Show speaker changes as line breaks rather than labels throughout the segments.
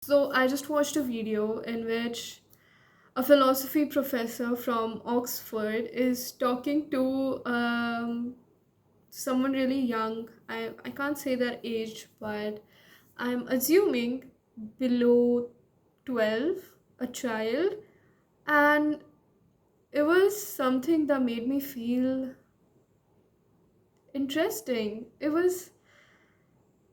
So I just watched a video in which a philosophy professor from Oxford is talking to someone really young. I can't say their age, but I'm assuming below 12, a child. And it was something that made me feel interesting. It was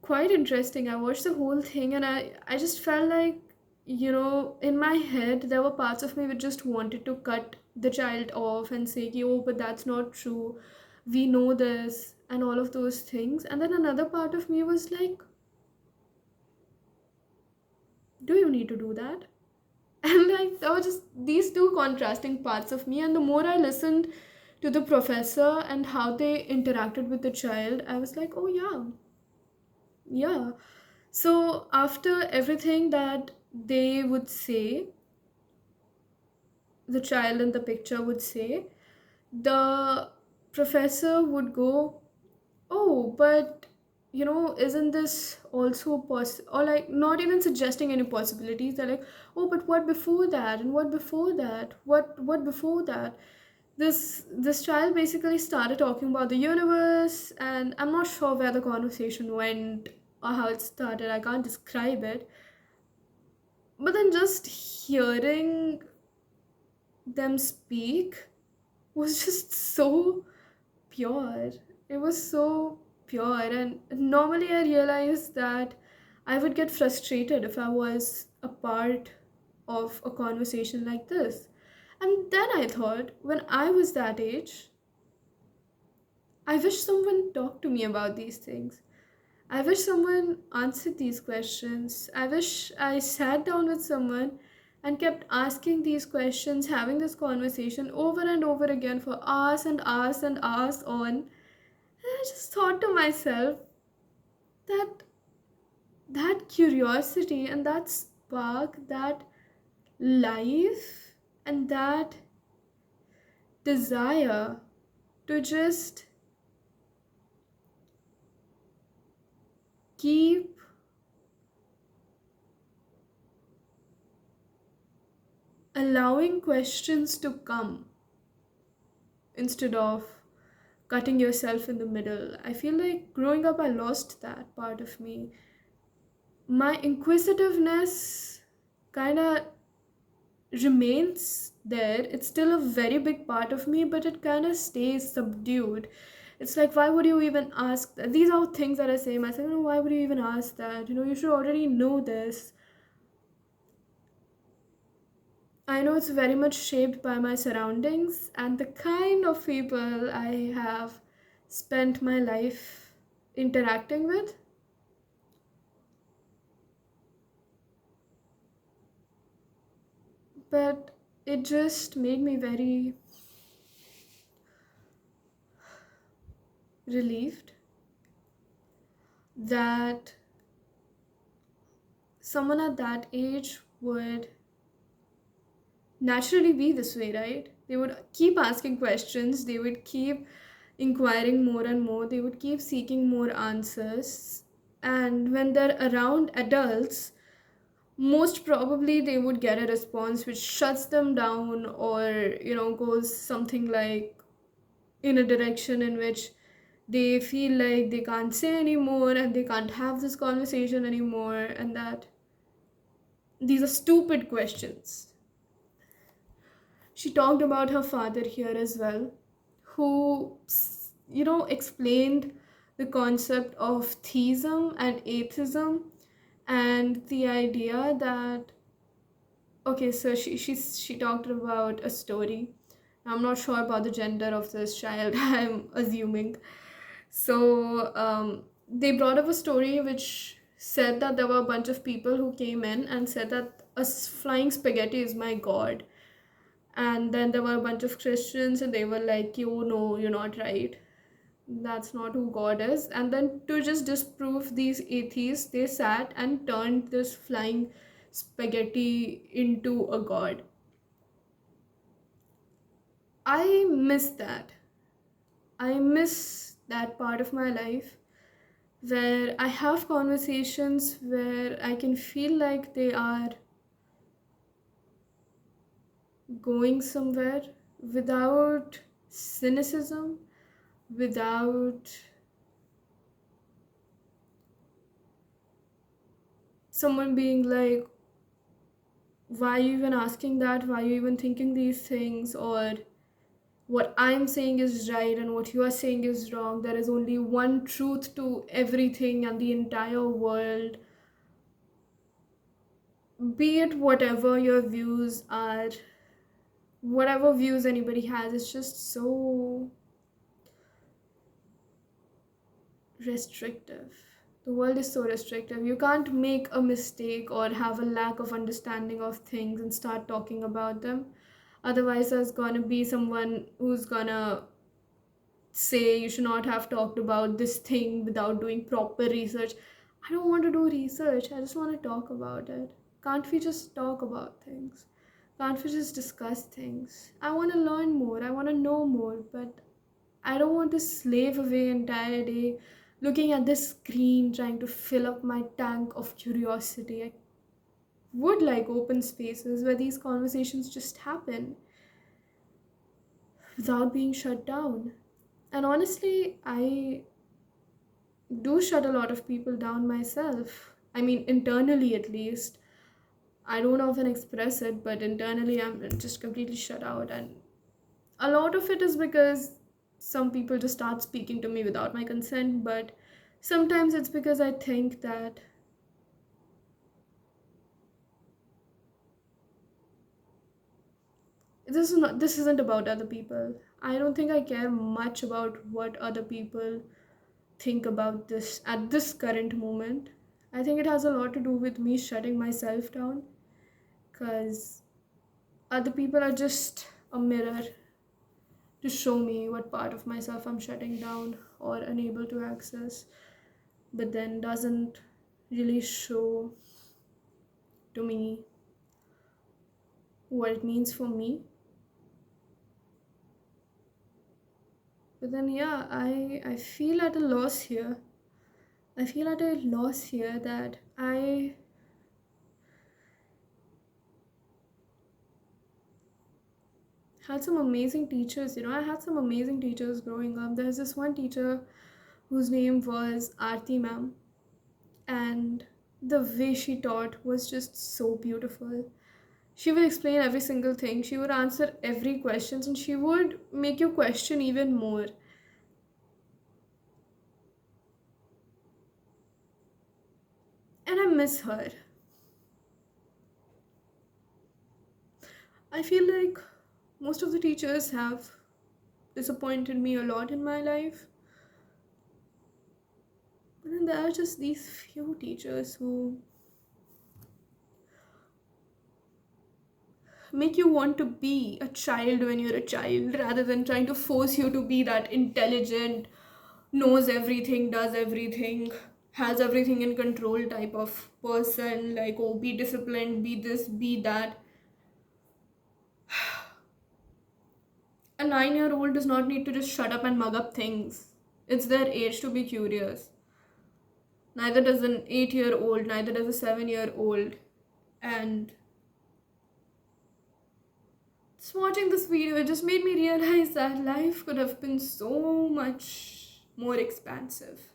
quite interesting. I watched the whole thing and I just felt like, in my head, there were parts of me which just wanted to cut the child off and say, oh, but that's not true. We know this, and all of those things. And then another part of me was like, do you need to do that? And like, there were just these two contrasting parts of me. And the more I listened to the professor and how they interacted with the child, I was like, oh, yeah, yeah. So after everything that they would say, the child in the picture would say, the professor would go, oh, but isn't this also possible? Or like, not even suggesting any possibilities. They're like, oh, but what before that? And what before that? What before that? This child basically started talking about the universe, and I'm not sure where the conversation went or how it started. I can't describe it. But then just hearing them speak was just so pure. It was so pure. And normally I realized that I would get frustrated if I was a part of a conversation like this. And then I thought, when I was that age, I wish someone talked to me about these things. I wish someone answered these questions. I wish I sat down with someone and kept asking these questions, having this conversation over and over again for hours and hours and hours on. And I just thought to myself that that curiosity and that spark, that life, and that desire to just keep allowing questions to come instead of cutting yourself in the middle. I feel like growing up, I lost that part of me. My inquisitiveness kind of remains there. It's still a very big part of me, but it kind of stays subdued. It's like, why would you even ask that? These are things that I say myself, why would you even ask that? You should already know this. I know it's very much shaped by my surroundings and the kind of people I have spent my life interacting with, but it just made me very relieved that someone at that age would naturally be this way, right? They would keep asking questions, they would keep inquiring more and more, they would keep seeking more answers. And when they're around adults, most probably they would get a response which shuts them down, or goes something like in a direction in which they feel like they can't say anymore and they can't have this conversation anymore, and that these are stupid questions. She talked about her father here as well, who explained the concept of theism and atheism, and the idea that, okay, so she talked about a story. I'm not sure about the gender of this child. I'm assuming. So they brought up a story which said that there were a bunch of people who came in and said that flying spaghetti is my god. And then there were a bunch of Christians and they were like, you know, you're not right. That's not who God is. And then to just disprove these atheists, they sat and turned this flying spaghetti into a god. I miss that. I miss that part of my life where I have conversations where I can feel like they are going somewhere without cynicism, without someone being like, why are you even asking that? Why are you even thinking these things? Or what I'm saying is right and what you are saying is wrong. There is only one truth to everything and the entire world. Be it whatever your views are, whatever views anybody has, it's just so restrictive. The world is so restrictive. You can't make a mistake or have a lack of understanding of things and start talking about them. Otherwise, there's gonna be someone who's gonna say you should not have talked about this thing without doing proper research. I don't want to do research, I just want to talk about it. Can't we just talk about things? Can't we just discuss things? I want to learn more, I want to know more, but I don't want to slave away entire day looking at this screen trying to fill up my tank of curiosity. I would like open spaces where these conversations just happen without being shut down. And honestly, I do shut a lot of people down myself. I mean, internally at least. I don't often express it, but internally I'm just completely shut out. And a lot of it is because some people just start speaking to me without my consent, but sometimes it's because I think that this isn't about other people. I don't think I care much about what other people think about this at this current moment. I think it has a lot to do with me shutting myself down, because other people are just a mirror to show me what part of myself I'm shutting down or unable to access, but then doesn't really show to me what it means for me. But then, yeah, I feel at a loss here. I feel at a loss here that I had some amazing teachers. I had some amazing teachers growing up. There's this one teacher whose name was Aarti ma'am, and the way she taught was just so beautiful. She would explain every single thing, she would answer every question, and she would make you question even more. And I miss her. I feel like most of the teachers have disappointed me a lot in my life. But then there are just these few teachers who make you want to be a child when you're a child rather than trying to force you to be that intelligent, knows everything, does everything, has everything in control type of person. Like, oh, be disciplined, be this, be that. A 9-year old does not need to just shut up and mug up things. It's their age to be curious. Neither does an 8-year old, neither does a 7-year old. And just watching this video, it just made me realize that life could have been so much more expansive.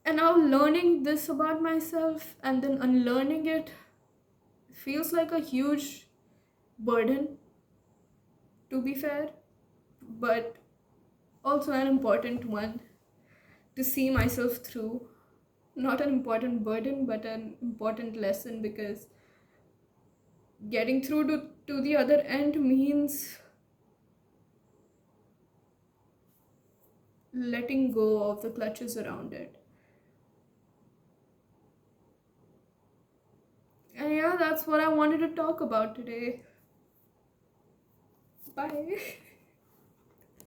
And now learning this about myself and then unlearning it feels like a huge burden, to be fair, but also an important one to see myself through. Not an important burden, but an important lesson, because getting through to the other end means letting go of the clutches around it. And yeah, that's what I wanted to talk about today. Bye.